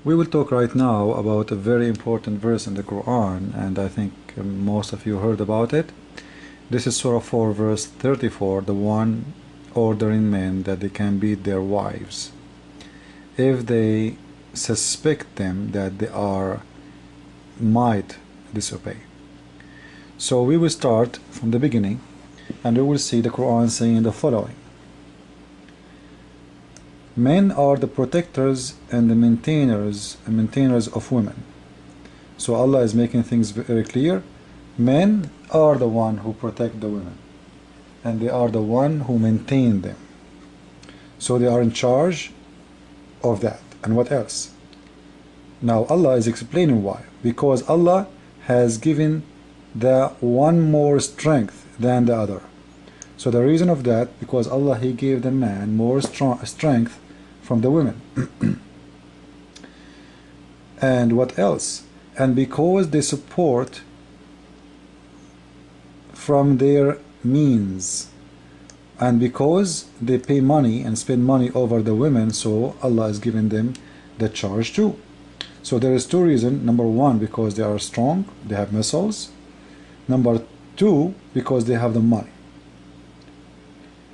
We will talk right now about a very important verse in the Quran, and I think most of you heard about it. This is Surah 4 verse 34, the one ordering men that they can beat their wives if they suspect them that they might disobey. So we will start from the beginning, and we will see the Quran saying the following: men are the protectors and the maintainers of women. So Allah is making things very clear. Men are the one who protect the women, and they are the one who maintain them. So they are in charge of that. And what else? Now Allah is explaining why. Because Allah has given the one more strength than the other. So the reason of that, because Allah, He gave the man more strength from the women. And what else? And because they support from their means, and because they pay money and spend money over the women, so Allah is giving them the charge too. So there is two reasons. Number one, because they are strong, they have muscles. Number two, because they have the money.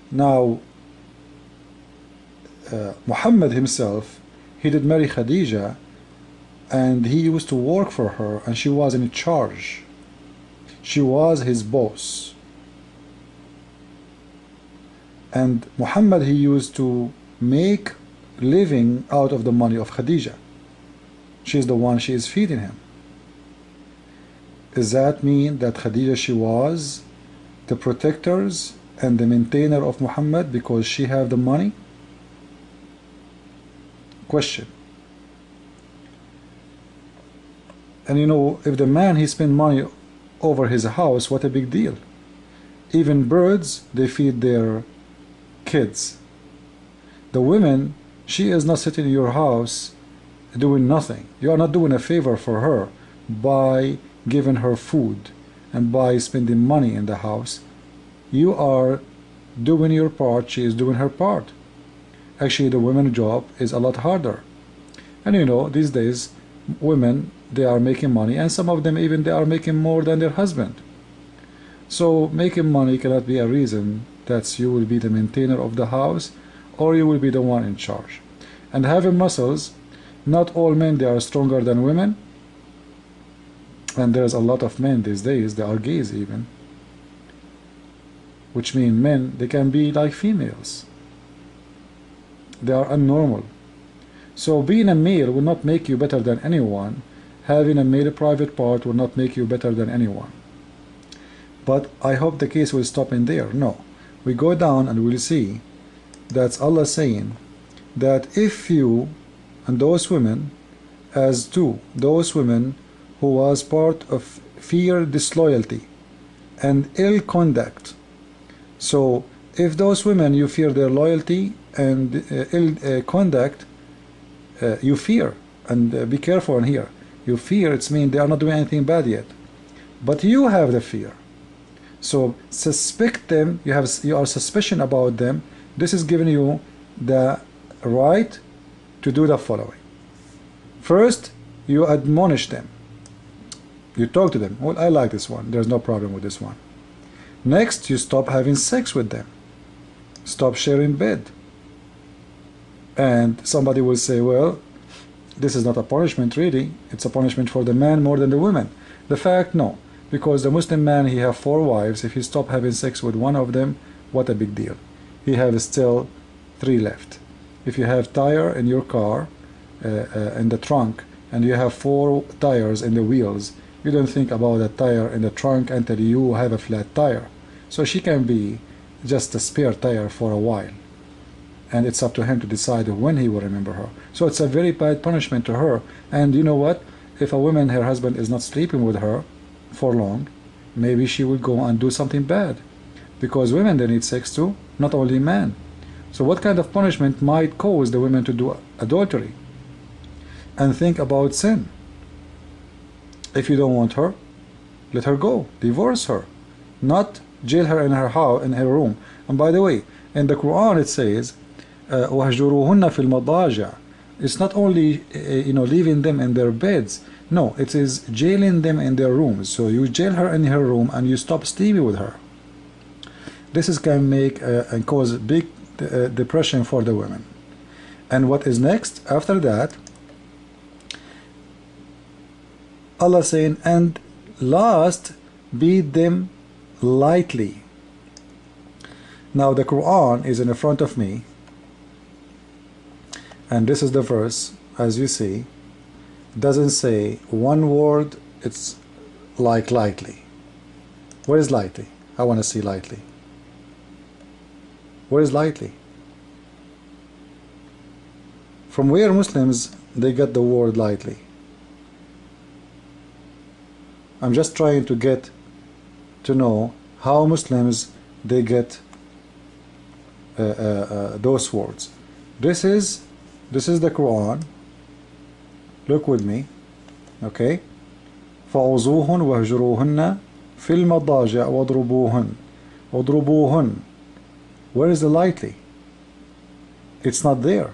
Now Muhammad himself, he did marry Khadija, and he used to work for her, and she was in charge. She was his boss. And Muhammad, he used to make living out of the money of Khadija. She's the one, she is feeding him. Does that mean that Khadija, she was the protectors and the maintainer of Muhammad because she had the money? Question. And you know, if the man, he spend money over his house, what a big deal. Even birds, they feed their kids. The women, she is not sitting in your house doing nothing. You are not doing a favor for her by giving her food and by spending money in the house. You are doing your part, she is doing her part. Actually, the women's job is a lot harder. And you know, these days, women, they are making money, and some of them even they are making more than their husband. So making money cannot be a reason that you will be the maintainer of the house or you will be the one in charge. And having muscles, not all men, they are stronger than women. And there's a lot of men these days, they are gays even. Which means men, they can be like females. They are unnormal. So being a male will not make you better than anyone. Having a male private part will not make you better than anyone. But I hope the case will stop in there. No. We go down and we'll see that's Allah saying that if you and those women as two, those women who was part of fear, disloyalty and ill conduct. So if those women, you fear their loyalty and ill conduct, you fear, and be careful in here. You fear, it's mean they are not doing anything bad yet, but you have the fear. So suspect them, you are suspicion about them. This is giving you the right to do the following. First, you admonish them. You talk to them. Well, I like this one. There's no problem with this one. Next, you stop having sex with them. Stop sharing bed. And somebody will say, well, this is not a punishment really. It's a punishment for the man more than the women. The fact, no. Because the Muslim man, he have 4 wives. If he stop having sex with one of them, what a big deal. He have still 3 left. If you have tire in your car, in the trunk, and you have 4 tires in the wheels, you don't think about that tire in the trunk until you have a flat tire. So she can be just a spare tire for a while. And it's up to him to decide when he will remember her. So it's a very bad punishment to her. And you know what? If a woman, her husband is not sleeping with her for long, maybe she will go and do something bad. Because women, they need sex too, not only men. So what kind of punishment might cause the women to do adultery? And think about sin. If you don't want her, let her go, divorce her, not jail her in her house, in her room. And by the way, in the Quran it says, وَهْجُرُوهُنَّ فِي الْمَضَاجِعِ. It's not only leaving them in their beds. No, it is jailing them in their rooms. So you jail her in her room and you stop sleeping with her. This is can make and cause big depression for the women. And what is next after that? Allah saying, and last, beat them lightly. Now the Quran is in front of me, and this is the verse. As you see, doesn't say one word. It's like lightly. Where is lightly? I want to see lightly. Where is lightly? From where Muslims they get the word lightly? I'm just trying to get to know how Muslims they get those words. This is the Quran. Look with me, okay? فَعُوذُوهُنْ وَهْجُرُوهُنَّ فِي الْمَضَاجِعِ وَاضْرُبُوهُنْ. Where is the lightly? It's not there.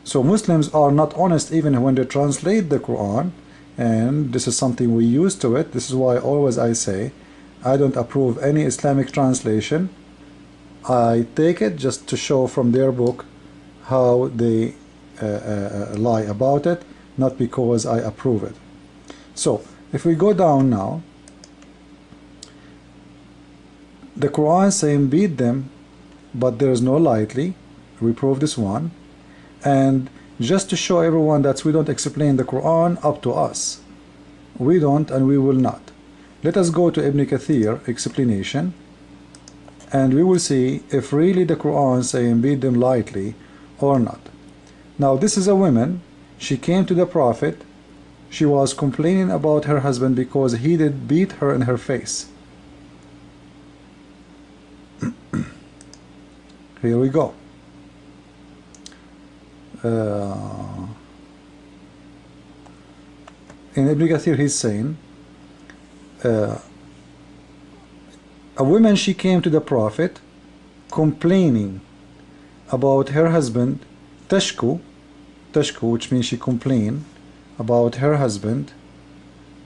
So Muslims are not honest even when they translate the Quran, and this is something we use to it. This is why always I say I don't approve any Islamic translation. I take it just to show from their book how they lie about it, not because I approve it. So if we go down now, the Quran saying beat them, but there is no lightly. We prove this one. And just to show everyone that we don't explain the Quran up to us. We don't, and we will not. Let us go to Ibn Kathir explanation, and we will see if really the Quran saying beat them lightly or not. Now this is a woman. She came to the Prophet. She was complaining about her husband because he did beat her in her face. Here we go. In Ibn Kathir he's saying a woman, she came to the Prophet complaining about her husband, tashku, which means she complained about her husband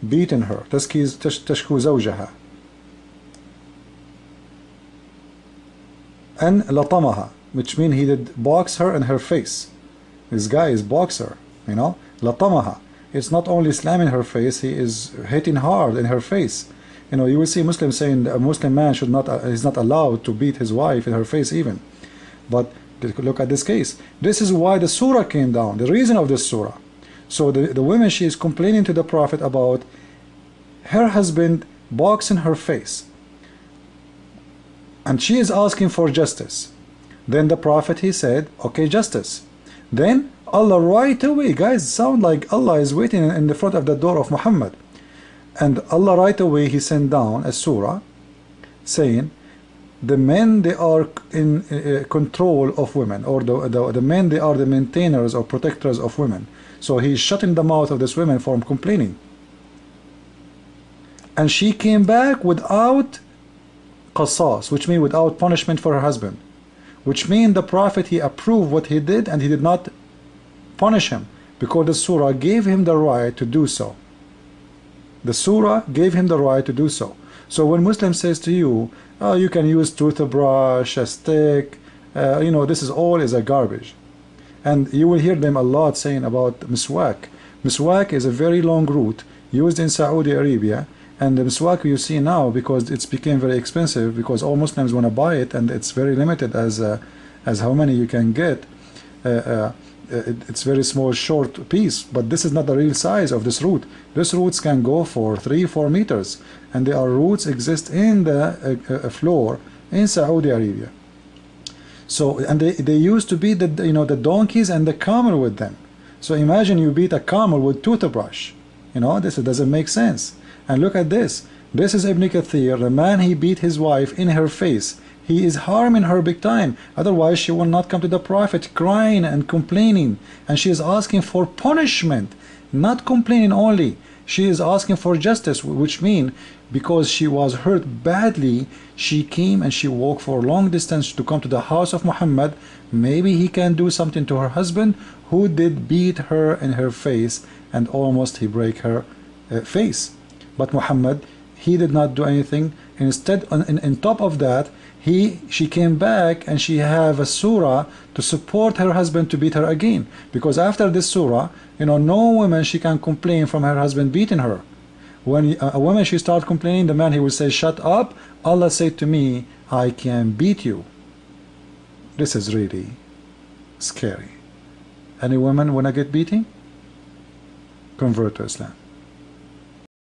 beating her. Tashku zawjaha. And latamaha, which means he did box her in her face. This guy is boxer, latamaha. It's not only slamming her face, he is hitting hard in her face. You will see Muslims saying a Muslim man is not allowed to beat his wife in her face even. But look at this case. This is why the surah came down, the reason of this surah. So the woman, she is complaining to the Prophet about her husband boxing her face. And she is asking for justice. Then the Prophet, he said, okay, justice. Then Allah right away, guys, sound like Allah is waiting in the front of the door of Muhammad. And Allah right away, he sent down a surah saying, the men, they are in control of women, or the men, they are the maintainers or protectors of women. So he's shutting the mouth of this woman from complaining. And she came back without qasas, which means without punishment for her husband. Which means the Prophet, he approved what he did, and he did not punish him, because the surah gave him the right to do so. The surah gave him the right to do so. So when Muslim says to you, oh, you can use toothbrush, a stick, this is all is a garbage. And you will hear them a lot saying about miswak. Miswak is a very long root used in Saudi Arabia, and the miswak you see now, because it's became very expensive, because all Muslims want to buy it, and it's very limited as how many you can get. It's very small, short piece, but this is not the real size of this root. These roots can go for 3-4 meters, and there are roots exist in the floor in Saudi Arabia. So, and they used to beat the donkeys and the camel with them. So imagine you beat a camel with toothbrush. This doesn't make sense. And look at this. This is Ibn Kathir. The man, he beat his wife in her face. He is harming her big time. Otherwise, she will not come to the Prophet crying and complaining. And she is asking for punishment, not complaining only. She is asking for justice, which means because she was hurt badly, she came and she walked for a long distance to come to the house of Muhammad. Maybe he can do something to her husband, who did beat her in her face and almost he break her face. But Muhammad, he did not do anything. Instead, on top of that, she came back and she have a surah to support her husband to beat her again. Because after this surah, no woman she can complain from her husband beating her. When a woman she start complaining, the man he will say, shut up. Allah said to me, I can beat you. This is really scary. Any woman wanna get beating? Convert to Islam.